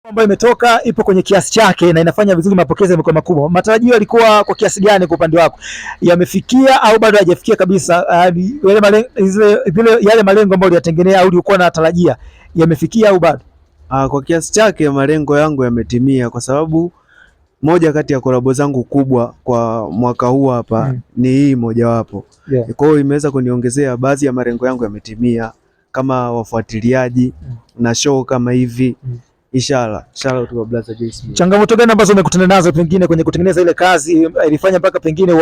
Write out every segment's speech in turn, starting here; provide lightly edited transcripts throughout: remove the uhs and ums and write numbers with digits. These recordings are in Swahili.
ambayo imetoka ipo kwenye kiasi chake na inafanya vizuri, mapokezi yamekuwa makubwa. Matarajio yalikuwa kwa kiasi gani kwa upande wako? Yamefikia au bado hayajafikia kabisa? Yale malengo ambayo uliyatengenea au ulikuwa unatarajia yamefikia au bado? Kwa kiasi chake malengo yangu yametimia, kwa sababu moja kati ya kolabo zangu kubwa kwa mwaka huu hapa ni hii mojawapo. Kwa hiyo imeweza kuniongezea baadhi ya malengo yangu yametimia, kama wafuatiliaji na show kama hivi. Inshallah tu Blaza J Smith. Changamoto gani ambazo umekutana nazo pengine kwenye kutengeneza ile kazi ilifanya mpaka pengine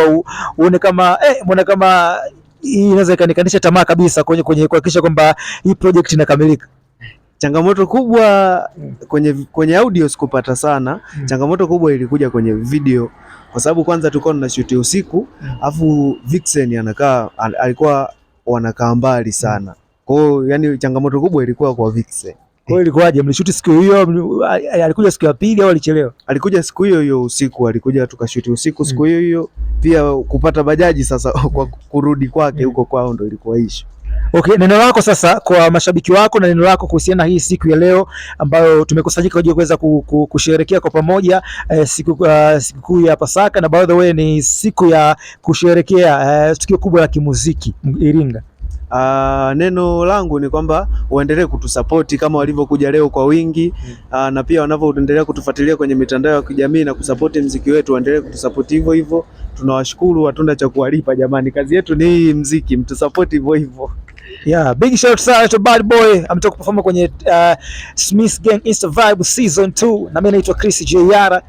uone kama mbona kama hii inaweza ikanikanisha tamaa kabisa kwenye kuhakikisha kwamba hii project inakamilika? Changamoto kubwa kwenye audio sikupata sana. Changamoto kubwa ilikuja kwenye video, kwa sababu kwanza tulikuwa tunashoot usiku, afu Vixen alikuwa wanakaa mbali sana. Kwa hiyo yani changamoto kubwa ilikuwa kwa Vixen. Kwa hiyo ilikuwaje? Mlishoot siku hiyo, alikuja siku ya pili au alichelewa? Alikuja siku hiyo usiku, alikuja tukashoot usiku siku hiyo. Pia kupata bajaji sasa kwa kurudi kwake huko kwao ndo ilikuwa issue. Okay, neno lako sasa kwa mashabiki wako na neno lako kuhusiana na hii siku ya leo ambayo tumekusanyika kwa ajili ya kuweza kusherehekea kwa pamoja siku ya Pasaka, na by the way ni siku ya kusherehekea tukio kubwa la kimuziki Iringa. Neno langu ni kwamba waendelee kutusapoti kama walivyokuja leo kwa wingi, na pia wanavyoendelea kutufuatilia kwenye mitandao ya kijamii na kusapoti muziki wetu, waendelee kutusapoti hivyo hivyo. Tunawashukuru, hatuna cha kuwalipa jamani, kazi yetu ni hii muziki, mtusapoti hivyo hivyo. Yeah, big shout out to Bad Boy. Ametoka kuperform kwenye Smith Gang Insta Vibe Season 2 na mimi naitwa Chris J Yara.